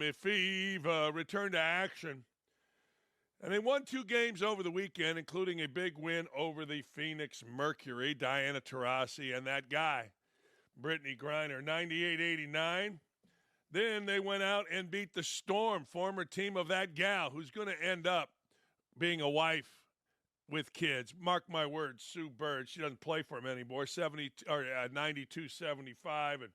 Miami Fever return to action. And they won 2 games over the weekend, including a big win over the Phoenix Mercury, Diana Taurasi, and that guy, Brittany Griner, 98-89. Then they went out and beat the Storm, former team of that gal, who's going to end up being a wife with kids. Mark my words, Sue Bird. She doesn't play for him anymore, 92-75. And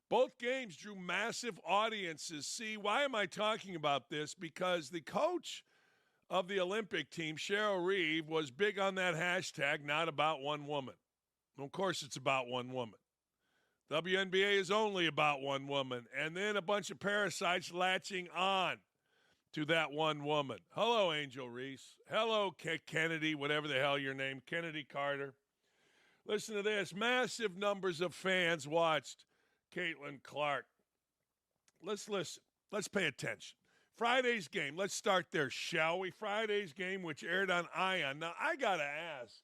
both games drew massive audiences. See, why am I talking about this? Because the coach of the Olympic team, Cheryl Reeve, was big on that hashtag, not about one woman. Well, of course it's about one woman. WNBA is only about one woman. And then a bunch of parasites latching on to that one woman. Hello, Angel Reese. Hello, Kennedy, whatever the hell your name, Kennedy Carter. Listen to this. Massive numbers of fans watched Caitlin Clark. Let's listen. Let's pay attention. Friday's game. Let's start there, shall we? Friday's game, which aired on ION. Now, I got to ask.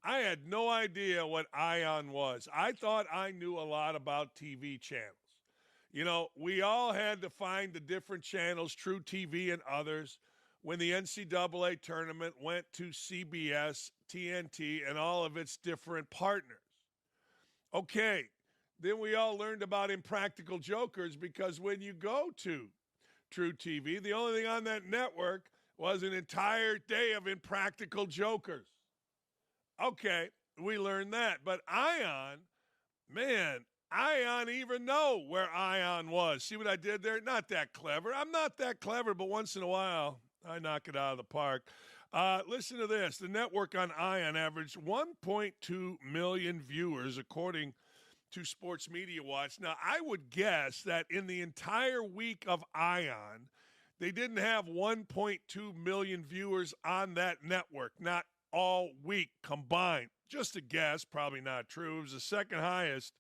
I had no idea what ION was. I thought I knew a lot about TV channels. You know, we all had to find the different channels, True TV and others, when the NCAA tournament went to CBS, TNT, and all of its different partners. Okay, then we all learned about Impractical Jokers because when you go to True TV, the only thing on that network was an entire day of Impractical Jokers. Okay, we learned that. But ION, man, ION even know where ION was. See what I did there? Not that clever. I'm not that clever, but once in a while, I knock it out of the park. Listen to this. The network on ION averaged 1.2 million viewers, according to Sports Media Watch. Now, I would guess that in the entire week of ION, they didn't have 1.2 million viewers on that network, not all week combined. Just a guess, probably not true. It was the second highest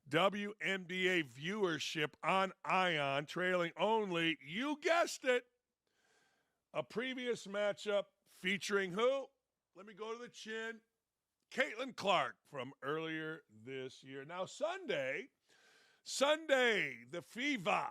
WNBA viewership on ION, trailing only, you guessed it, a previous matchup featuring who? Let me go to the chin. Caitlin Clark from earlier this year. Now, Sunday, the Fever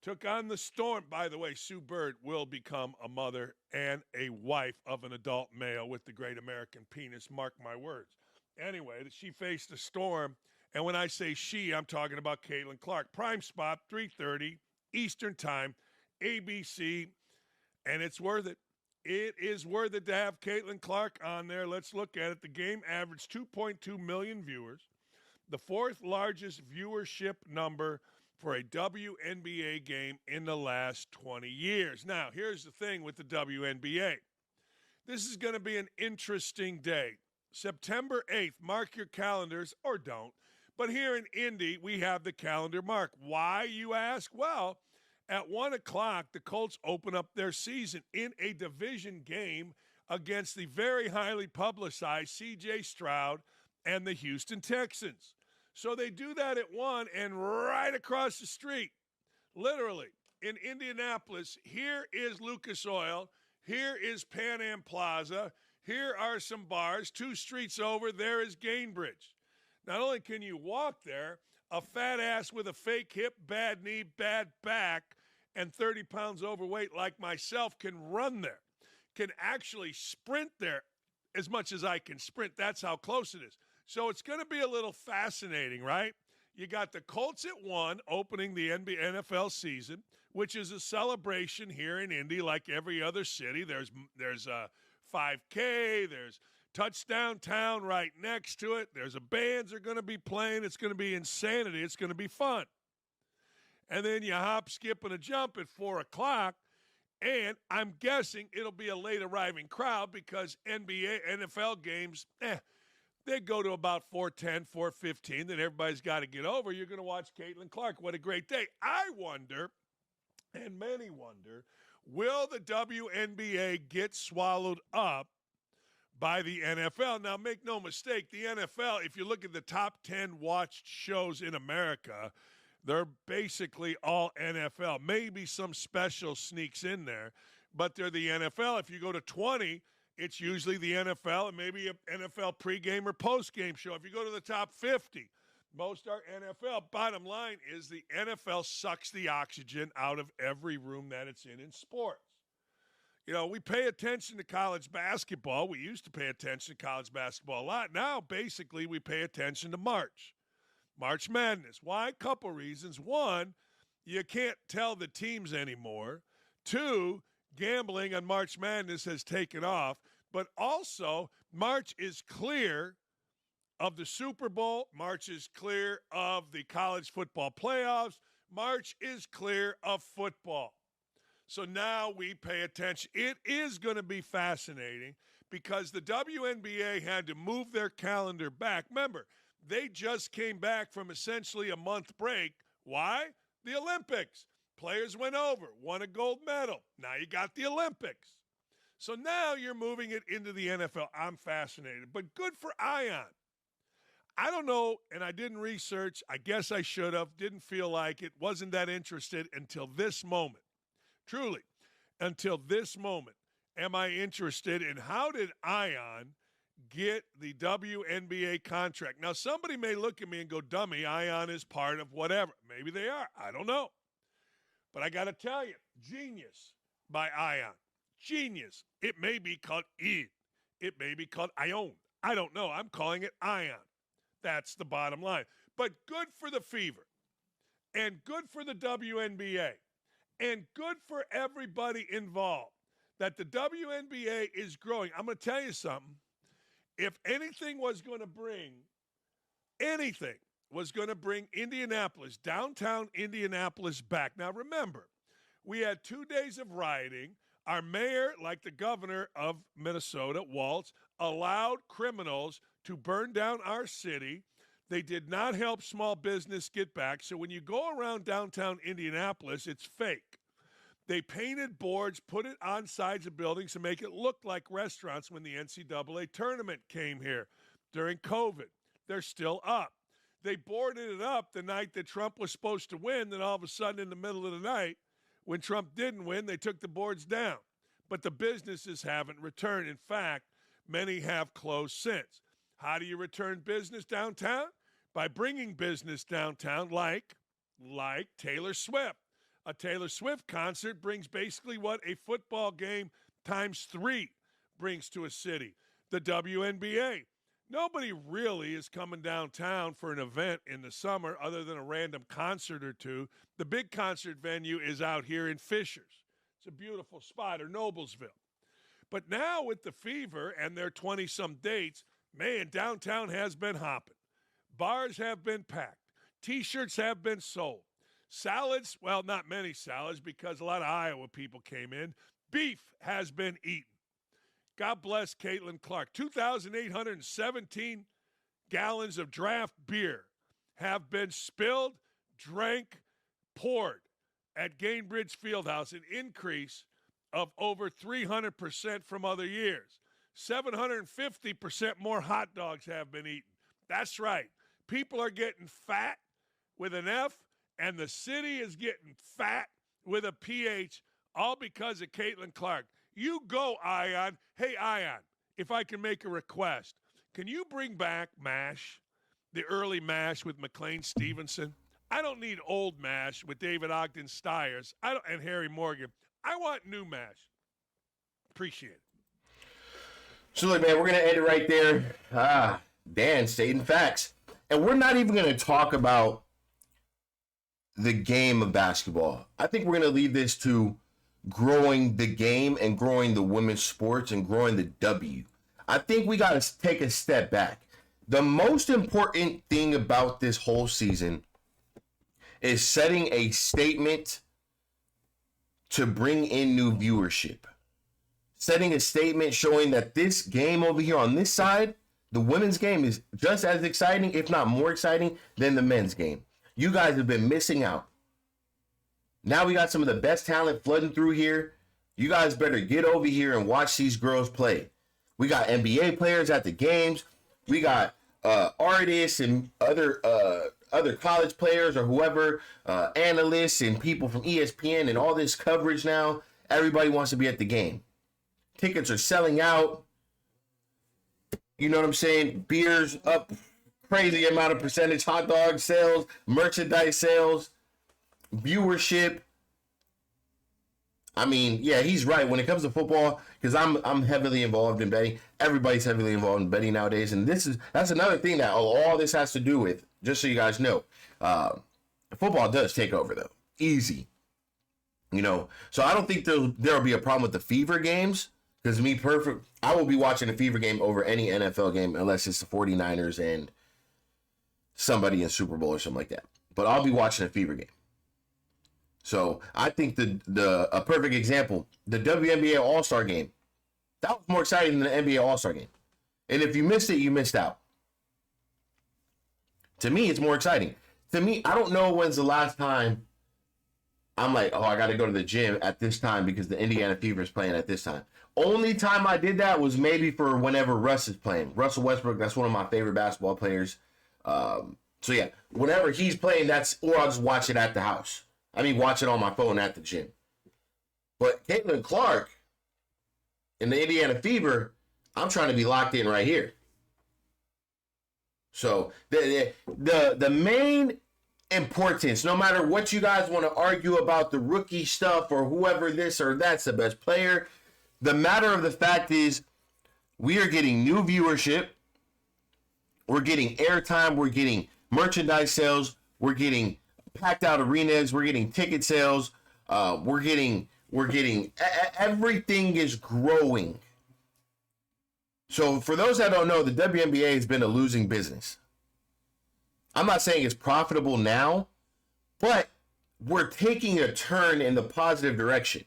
took on the Storm. By the way, Sue Bird will become a mother and a wife of an adult male with the great American penis. Mark my words. Anyway, she faced the Storm. And when I say she, I'm talking about Caitlin Clark. Prime spot, 3:30 Eastern Time, ABC, and it's worth it. It is worth it to have Caitlin Clark on there. Let's look at it. The game averaged 2.2 million viewers, the fourth largest viewership number for a WNBA game in the last 20 years. Now, here's the thing with the WNBA. This is going to be an interesting day. September 8th, mark your calendars, or don't. But here in Indy, we have the calendar mark. Why, you ask? Well, at 1 o'clock, the Colts open up their season in a division game against the very highly publicized C.J. Stroud and the Houston Texans. So they do that at 1, and right across the street, literally, in Indianapolis, here is Lucas Oil, here is Pan Am Plaza, here are some bars, 2 streets over, there is Gainbridge. Not only can you walk there, a fat ass with a fake hip, bad knee, bad back, and 30 pounds overweight like myself can run there, can actually sprint there as much as I can sprint. That's how close it is. So it's going to be a little fascinating, right? You got the Colts at 1 opening the NFL season, which is a celebration here in Indy like every other city. There's a 5K, there's Touchdown Town right next to it. There's bands are going to be playing. It's going to be insanity. It's going to be fun. And then you hop, skip, and a jump at 4 o'clock, and I'm guessing it'll be a late arriving crowd because NFL games, they go to about 4:10, 4:15, then everybody's got to get over. You're going to watch Caitlin Clark. What a great day. I wonder, and many wonder, will the WNBA get swallowed up by the NFL? Now, make no mistake, the NFL, if you look at the top 10 watched shows in America, they're basically all NFL. Maybe some special sneaks in there, but they're the NFL. If you go to 20, it's usually the NFL and maybe an NFL pregame or postgame show. If you go to the top 50, Most are NFL. Bottom line is the NFL sucks the oxygen out of every room that it's in sports. You know, we pay attention to college basketball. We used to pay attention to college basketball a lot. Now, basically, we pay attention to March Madness. Why? A couple reasons. One, you can't tell the teams anymore. Two, gambling on March Madness has taken off. But also, March is clear of the Super Bowl. March is clear of the college football playoffs. March is clear of football. So now we pay attention. It is going to be fascinating because the WNBA had to move their calendar back. Remember, they just came back from essentially a month break. Why? The Olympics. Players went over, won a gold medal. Now you got the Olympics. So now you're moving it into the NFL. I'm fascinated, but good for Ion. I don't know, and I didn't research. I guess I should have. Didn't feel like it. Wasn't that interested until this moment. Truly, until this moment, am I interested in how did Ion get the WNBA contract? Now, somebody may look at me and go, dummy, Ion is part of whatever. Maybe they are. I don't know. But I got to tell you, genius by Ion. Genius. It may be called Id. It may be called Ion. I don't know. I'm calling it Ion. That's the bottom line. But good for the Fever. And good for the WNBA. And good for everybody involved that the WNBA is growing. I'm going to tell you something. If anything was going to bring Indianapolis, downtown Indianapolis back. Now, remember, we had 2 days of rioting. Our mayor, like the governor of Minnesota, Waltz, allowed criminals to burn down our city. They did not help small business get back. So when you go around downtown Indianapolis, it's fake. They painted boards, put it on sides of buildings to make it look like restaurants when the NCAA tournament came here during COVID. They're still up. They boarded it up the night that Trump was supposed to win. Then all of a sudden in the middle of the night, when Trump didn't win, they took the boards down. But the businesses haven't returned. In fact, many have closed since. How do you return business downtown? By bringing business downtown like Taylor Swift. A Taylor Swift concert brings basically what a football game times 3 brings to a city. The WNBA. Nobody really is coming downtown for an event in the summer other than a random concert or two. The big concert venue is out here in Fishers. It's a beautiful spot, or Noblesville. But now with the Fever and their 20-some dates, man, downtown has been hopping. Bars have been packed. T-shirts have been sold. Salads, well, not many salads because a lot of Iowa people came in. Beef has been eaten. God bless Caitlin Clark. 2,817 gallons of draft beer have been spilled, drank, poured at Gainbridge Fieldhouse, an increase of over 300% from other years. 750% more hot dogs have been eaten. That's right. People are getting fat with an F, and the city is getting fat with a PH, all because of Caitlin Clark. You go, Ion. Hey, Ion, if I can make a request, can you bring back MASH, the early MASH with McLean Stevenson? I don't need old MASH with David Ogden Stiers and Harry Morgan. I want new MASH. Appreciate it. So, look, man, we're going to end it right there. Dan, stating facts. And we're not even going to talk about the game of basketball. I think we're going to leave this to growing the game and growing the women's sports and growing the W. I think we got to take a step back. The most important thing about this whole season is setting a statement to bring in new viewership. Setting a statement showing that this game over here on this side, the women's game, is just as exciting, if not more exciting, than the men's game. You guys have been missing out. Now we got some of the best talent flooding through here. You guys better get over here and watch these girls play. We got NBA players at the games. We got artists and other college players or whoever, analysts and people from ESPN and all this coverage now. Everybody wants to be at the game. Tickets are selling out. You know what I'm saying? Beers up crazy amount of percentage, hot dog sales, merchandise sales, viewership. I mean, yeah, he's right. When it comes to football, because I'm heavily involved in betting. Everybody's heavily involved in betting nowadays. And that's another thing that all this has to do with, just so you guys know. Football does take over, though. Easy. You know, so I don't think there'll be a problem with the fever games. Because I will be watching a fever game over any NFL game unless it's the 49ers and somebody in Super Bowl or something like that. But I'll be watching a fever game. So I think a perfect example, the WNBA All-Star game, that was more exciting than the NBA All-Star game. And if you missed it, you missed out. To me, it's more exciting. To me, I don't know when's the last time I'm like, oh, I got to go to the gym at this time because the Indiana Fever is playing at this time. Only time I did that was maybe for whenever Russ is playing. Russell Westbrook, that's one of my favorite basketball players. So yeah, whenever he's playing, or I'll just watch it at the house. I mean, watch it on my phone at the gym. But Caitlin Clark and the Indiana Fever, I'm trying to be locked in right here. So the main importance, no matter what you guys want to argue about the rookie stuff or whoever this or that's the best player, the matter of the fact is we are getting new viewership. We're getting airtime. We're getting merchandise sales. We're getting packed out arenas. We're getting ticket sales. We're getting everything is growing. So for those that don't know, the WNBA has been a losing business. I'm not saying it's profitable now, but we're taking a turn in the positive direction.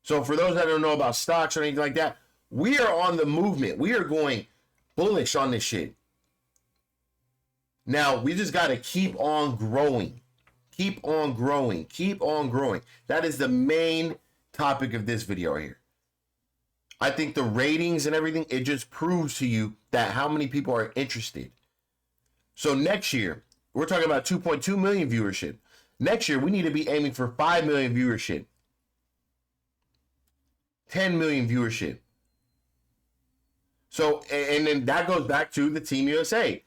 So for those that don't know about stocks or anything like that, we are on the movement. We are going bullish on this shit. Now, we just got to keep on growing. Keep on growing. Keep on growing. That is the main topic of this video right here. I think the ratings and everything, it just proves to you that how many people are interested. So next year, we're talking about 2.2 million viewership. Next year, we need to be aiming for 5 million viewership. 10 million viewership. So, and then that goes back to the Team USA.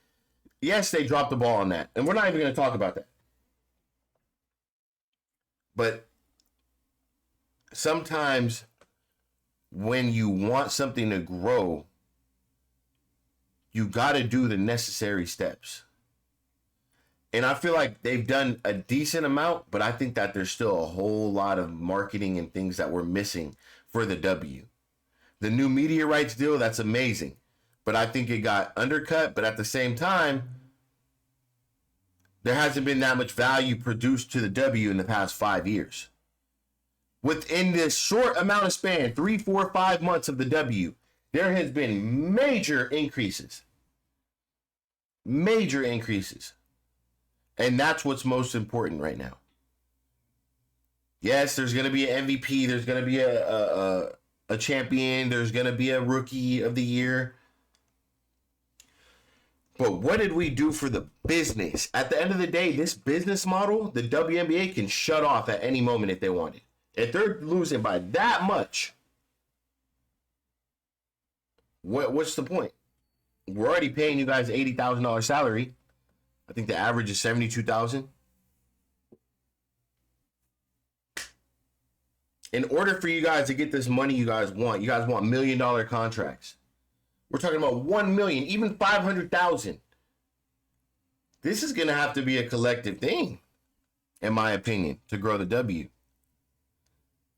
Yes, they dropped the ball on that. And we're not even going to talk about that. But sometimes when you want something to grow, you got to do the necessary steps. And I feel like they've done a decent amount, but I think that there's still a whole lot of marketing and things that we're missing for the W. The new media rights deal, that's amazing. But I think it got undercut. But at the same time, there hasn't been that much value produced to the W in the past 5 years. Within this short amount of span, 3, 4, 5 months of the W, there has been major increases. Major increases. And that's what's most important right now. Yes, there's going to be an MVP. There's going to be a champion. There's going to be a rookie of the year. But what did we do for the business? At the end of the day, this business model, the WNBA can shut off at any moment if they want it. If they're losing by that much, what's the point? We're already paying you guys $80,000 salary. I think the average is $72,000. In order for you guys to get this money you guys want $1 million contracts. We're talking about 1 million, even 500,000. This is going to have to be a collective thing, in my opinion, to grow the W.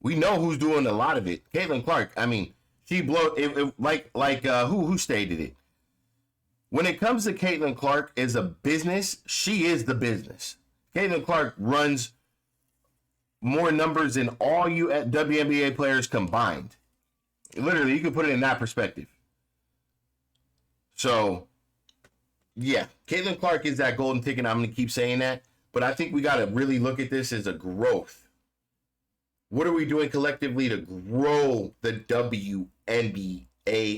We know who's doing a lot of it. Caitlin Clark, I mean, she who stated it? When it comes to Caitlin Clark as a business, she is the business. Caitlin Clark runs more numbers than all you WNBA players combined. Literally, you can put it in that perspective. So, yeah, Caitlin Clark is that golden ticket. I'm going to keep saying that. But I think we got to really look at this as a growth. What are we doing collectively to grow the WNBA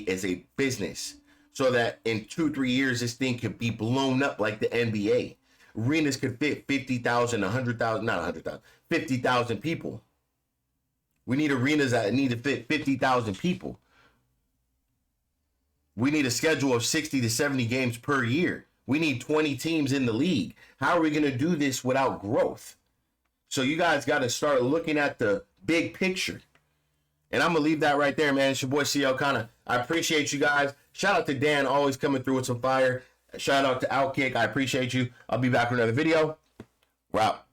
as a business so that in 2-3 years, this thing could be blown up like the NBA? Arenas could fit 50,000, 100,000, not 100,000, 50,000 people. We need arenas that need to fit 50,000 people. We need a schedule of 60 to 70 games per year. We need 20 teams in the league. How are we going to do this without growth? So you guys got to start looking at the big picture. And I'm going to leave that right there, man. It's your boy, CL Kana. I appreciate you guys. Shout out to Dan, always coming through with some fire. Shout out to Outkick. I appreciate you. I'll be back with another video. We're out.